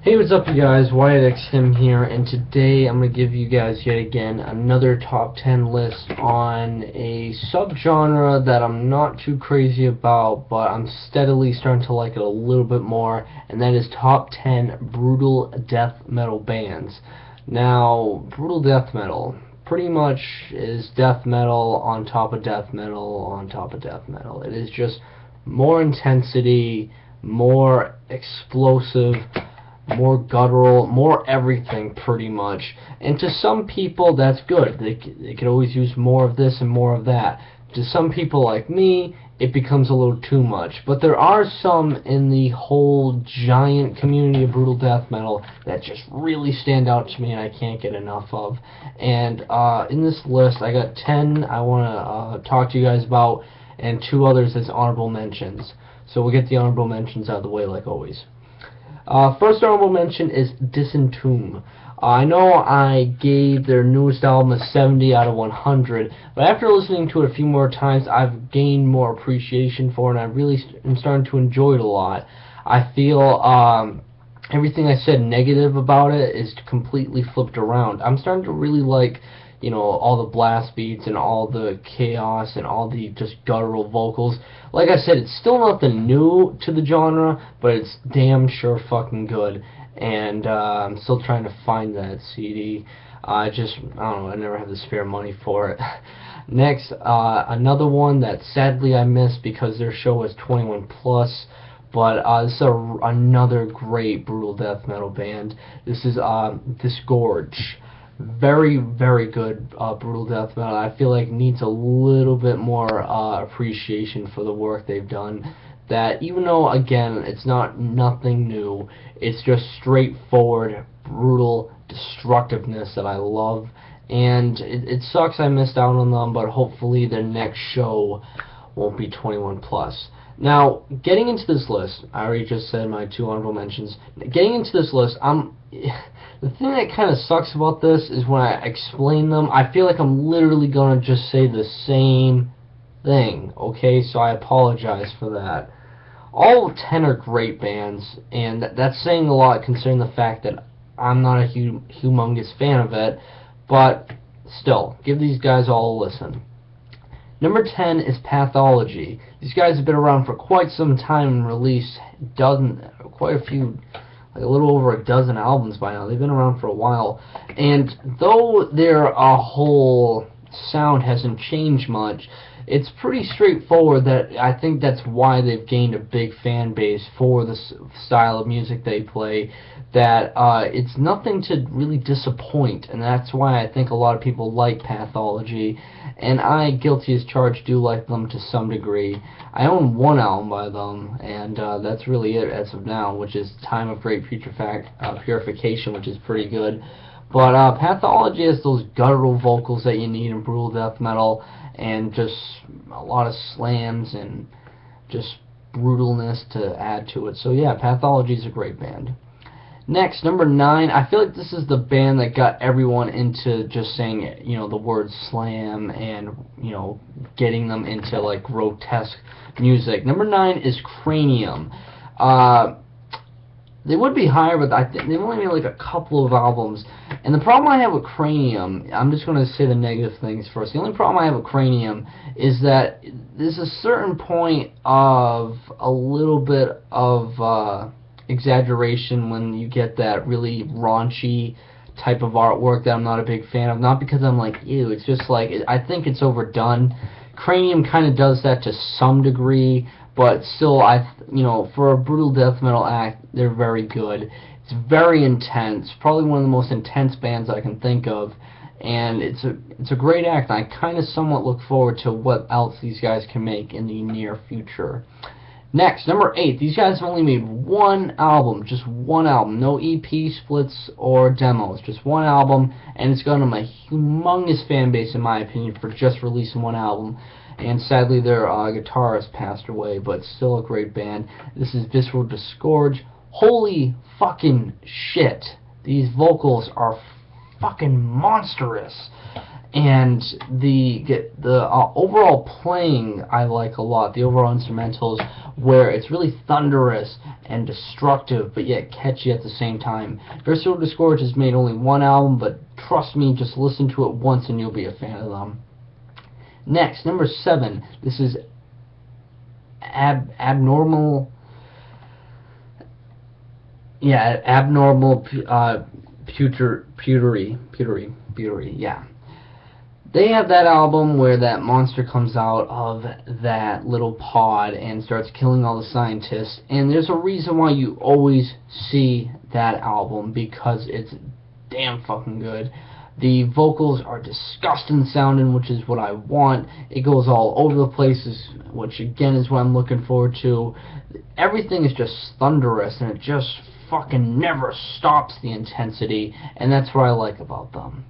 Hey, what's up you guys, Wyattxhim here, and today I'm going to give you guys yet again another top 10 list on a subgenre that I'm not too crazy about, but I'm steadily starting to like it a little bit more, and that is top 10 brutal death metal bands. Now, brutal death metal pretty much is death metal on top of death metal on top of death metal. It is just more intensity, more explosive, more guttural, more everything pretty much. And to some people that's good. They could always use more of this and more of that. To some people like me, it becomes a little too much. But there are some in the whole giant community of brutal death metal that just really stand out to me and I can't get enough of. And in this list I got 10 I want to talk to you guys about, and 2 others as honorable mentions. So we'll get the honorable mentions out of the way like always. First honorable mention is Disentomb. I know I gave their newest album a 70 out of 100, but after listening to it a few more times, I've gained more appreciation for it, and I really am starting to enjoy it a lot. I feel everything I said negative about it is completely flipped around. I'm starting to really like, you know, all the blast beats and all the chaos and all the just guttural vocals. Like I said, it's still nothing new to the genre, but it's damn sure fucking good. And I'm still trying to find that CD. I don't know, I never have the spare money for it. Next, another one that sadly I missed because their show was 21 plus. But this is another great brutal death metal band. This is Disgorge. Very, very good brutal death metal. I feel like needs a little bit more appreciation for the work they've done. That even though, again, it's nothing new, it's just straightforward, brutal destructiveness that I love. And it sucks I missed out on them, but hopefully their next show won't be 21 plus. Now, getting into this list, I already just said my 2 honorable mentions. Getting into this list, the thing that kind of sucks about this is when I explain them, I feel like I'm literally going to just say the same thing, okay? So I apologize for that. All 10 are great bands, and that's saying a lot considering the fact that I'm not a humongous fan of it, but still, give these guys all a listen. Number 10 is Pathology. These guys have been around for quite some time and released quite a few, like a little over a dozen albums by now. They've been around for a while. And though their whole sound hasn't changed much, it's pretty straightforward. That I think that's why they've gained a big fan base for the style of music they play. That it's nothing to really disappoint, and that's why I think a lot of people like Pathology, and I, guilty as charged, do like them to some degree. I own 1 album by them, and that's really it as of now, which is Time of Great Purification, which is pretty good. But Pathology has those guttural vocals that you need in brutal death metal, and just a lot of slams and just brutalness to add to it. So yeah, Pathology is a great band. Next, number 9, I feel like this is the band that got everyone into just saying, you know, the word slam and, you know, getting them into like grotesque music. Number 9 is Kraanium. They would be higher, but I think they've only made like a couple of albums. And the problem I have with Kraanium, I'm just going to say the negative things first. The only problem I have with Kraanium is that there's a certain point of a little bit of exaggeration when you get that really raunchy type of artwork that I'm not a big fan of. Not because I'm like, ew, it's just like, I think it's overdone. Kraanium kind of does that to some degree, but still, you know, for a brutal death metal act, they're very good. It's very intense, probably one of the most intense bands I can think of, and it's a great act. And I kind of somewhat look forward to what else these guys can make in the near future. Next, number 8. These guys have only made 1 album, just 1 album. No EP splits or demos, just 1 album, and it's gotten them a humongous fan base, in my opinion, for just releasing 1 album. And sadly, their guitarist passed away, but still a great band. This is Visceral Disgorge. Holy fucking shit. These vocals are fucking monstrous. And the overall playing I like a lot. The overall instrumentals, where it's really thunderous and destructive, but yet catchy at the same time. Visceral Disgorge has made only one album, but trust me, just listen to it once and you'll be a fan of them. Next, number 7. This is Abominable Putridity. Yeah. They have that album where that monster comes out of that little pod and starts killing all the scientists, and there's a reason why you always see that album, because it's damn fucking good. The vocals are disgusting sounding, which is what I want. It goes all over the places, which again is what I'm looking forward to. Everything is just thunderous, and it just fucking never stops the intensity, and that's what I like about them.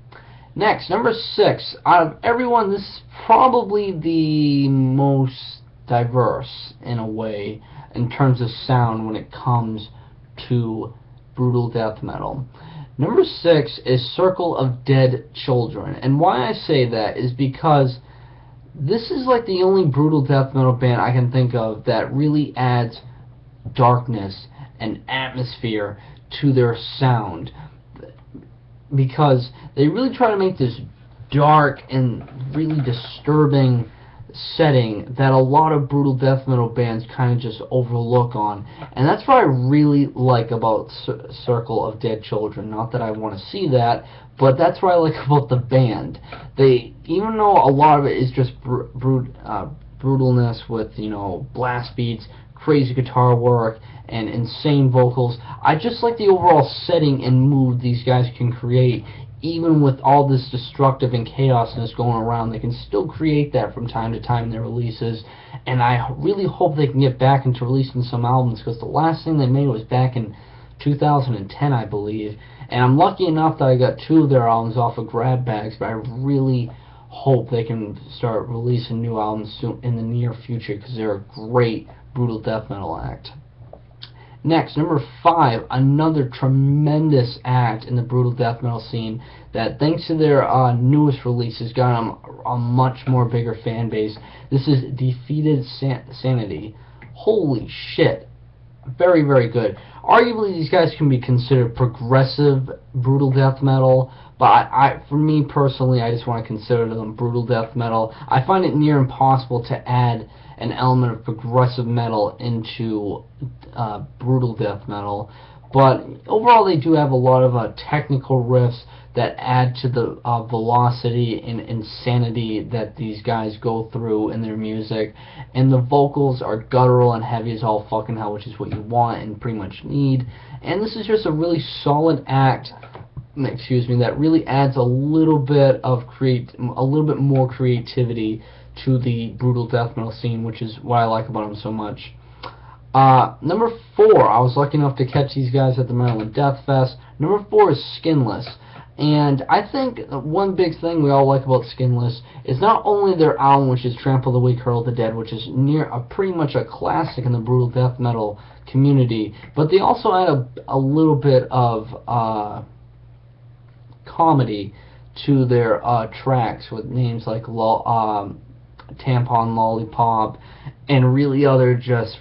Next, number 6. Out of everyone, this is probably the most diverse, in a way, in terms of sound when it comes to brutal death metal. Number 6 is Circle of Dead Children. And why I say that is because this is like the only brutal death metal band I can think of that really adds darkness and atmosphere to their sound, because they really try to make this dark and really disturbing setting that a lot of brutal death metal bands kind of just overlook on. And that's what I really like about Circle of Dead Children. Not that I want to see that, but that's what I like about the band. They, even though a lot of it is just brutalness with, you know, blast beats, crazy guitar work, and insane vocals, I just like the overall setting and mood these guys can create. Even with all this destructive and chaosness going around, they can still create that from time to time in their releases, and I really hope they can get back into releasing some albums, because the last thing they made was back in 2010, I believe, and I'm lucky enough that I got 2 of their albums off of grab bags, but I really hope they can start releasing new albums soon in the near future, because they're a great brutal death metal act. Next, number 5, another tremendous act in the brutal death metal scene that, thanks to their newest releases, got them a much more bigger fan base. This is Defeated Sanity. Holy shit. Very, very good. Arguably, these guys can be considered progressive brutal death metal, but for me personally, I just want to consider them brutal death metal. I find it near impossible to add an element of progressive metal into brutal death metal, but overall they do have a lot of technical riffs that add to the velocity and insanity that these guys go through in their music, and the vocals are guttural and heavy as all fucking hell, which is what you want and pretty much need. And this is just a really solid act, that really adds a little bit more creativity to the brutal death metal scene, which is what I like about them so much. Number 4, I was lucky enough to catch these guys at the Maryland Death Fest. Number 4 is Skinless. And I think one big thing we all like about Skinless is not only their album, which is Trample the Weak, Hurl the Dead, which is pretty much a classic in the brutal death metal community, but they also add a little bit of comedy to their tracks, with names like Tampon Lollipop and really other just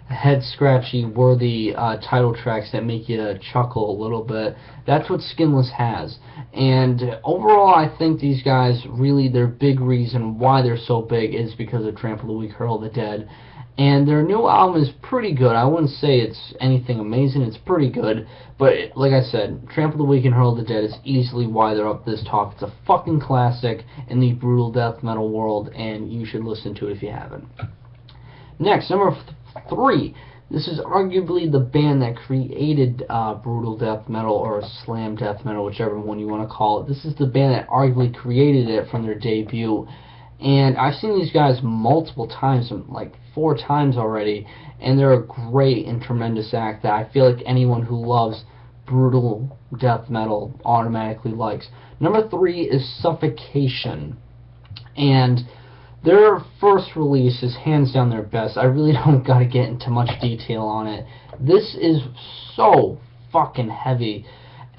head-scratchy worthy title tracks that make you chuckle a little bit. That's what Skinless has. And overall, I think these guys, really, their big reason why they're so big is because of Trample the Weak, Hurl the Dead. And their new album is pretty good. I wouldn't say it's anything amazing. It's pretty good. But like I said, Trample the Weak and Hurl the Dead is easily why they're up this top. It's a fucking classic in the brutal death metal world, and you should listen to it if you haven't. Next, number 3. This is arguably the band that created brutal death metal, or slam death metal, whichever one you want to call it. This is the band that arguably created it from their debut. And I've seen these guys multiple times, like 4 times already, and they're a great and tremendous act that I feel like anyone who loves brutal death metal automatically likes. Number 3 is Suffocation. And their first release is hands down their best. I really don't gotta get into much detail on it. This is so fucking heavy.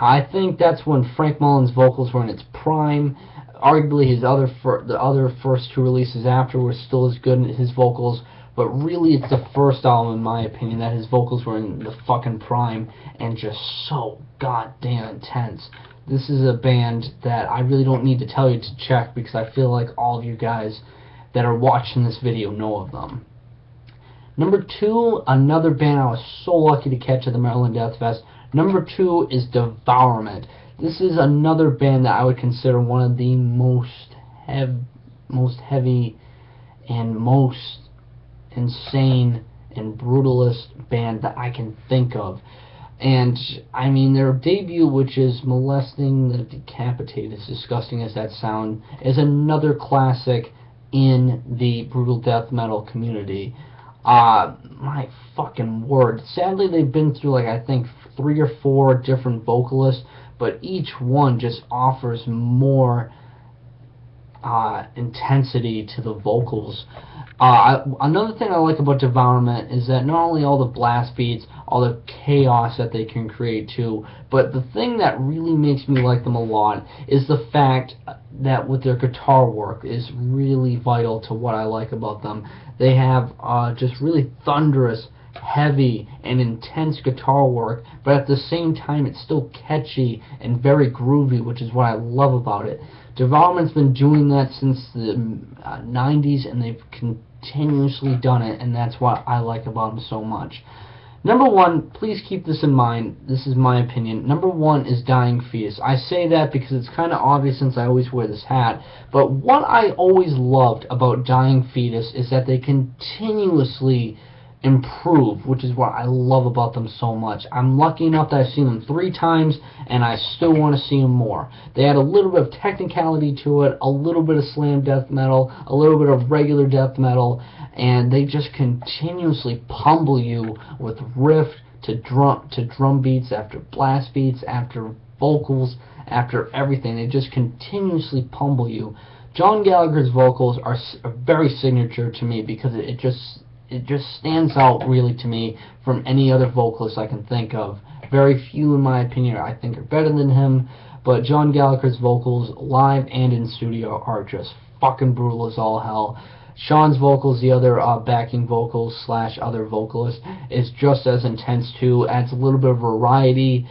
I think that's when Frank Mullen's vocals were in its prime. Arguably, the other first two releases after were still as good in his vocals, but really it's the first album, in my opinion, that his vocals were in the fucking prime and just so goddamn intense. This is a band that I really don't need to tell you to check because I feel like all of you guys that are watching this video know of them. Number 2, another band I was so lucky to catch at the Maryland Death Fest. Number 2 is Devourment. This is another band that I would consider one of the most heavy and most insane and brutalist band that I can think of. And I mean, their debut, which is Molesting the Decapitated, as disgusting as that sound, is another classic in the brutal death metal community. My fucking word. Sadly, they've been through, like, I think 3 or 4 different vocalists, but each one just offers more intensity to the vocals. Another thing I like about Devourment is that not only all the blast beats, all the chaos that they can create too, but the thing that really makes me like them a lot is the fact that with their guitar work is really vital to what I like about them. They have just really thunderous, heavy, and intense guitar work, but at the same time it's still catchy and very groovy, which is what I love about it. Devourment's been doing that since the 90s, and they've continuously done it, and that's what I like about them so much. Number 1, please keep this in mind, this is my opinion, number 1 is Dying Fetus. I say that because it's kind of obvious since I always wear this hat, but what I always loved about Dying Fetus is that they continuously improve, which is what I love about them so much. I'm lucky enough that I've seen them 3 times, and I still want to see them more. They add a little bit of technicality to it, a little bit of slam death metal, a little bit of regular death metal, and they just continuously pummel you with riff to drum beats after blast beats after vocals after everything. They just continuously pummel you. John Gallagher's vocals are very signature to me because it just stands out really to me from any other vocalist I can think of. Very few, in my opinion, I think are better than him, but John Gallagher's vocals, live and in studio, are just fucking brutal as all hell. Sean's vocals, the other backing vocals / other vocalist, is just as intense too, adds a little bit of variety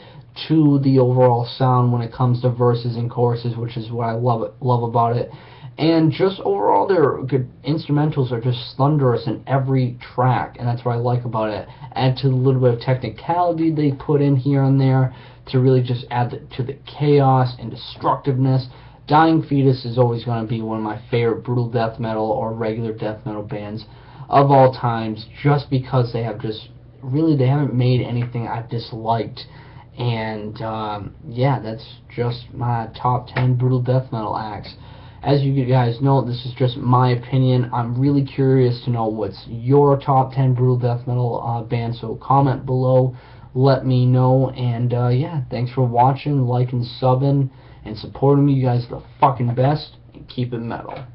to the overall sound when it comes to verses and choruses, which is what I love about it. And just overall, their good instrumentals are just thunderous in every track, and that's what I like about it. Add to the little bit of technicality they put in here and there to really just add to the chaos and destructiveness. Dying Fetus is always going to be one of my favorite brutal death metal or regular death metal bands of all times, just because they have just really, they haven't made anything I've disliked. And yeah, that's just my top 10 brutal death metal acts. As you guys know, this is just my opinion. I'm really curious to know what's your top 10 brutal death metal bands, so comment below, let me know. And yeah, thanks for watching, liking, subbing, and supporting me. You guys are the fucking best, and keep it metal.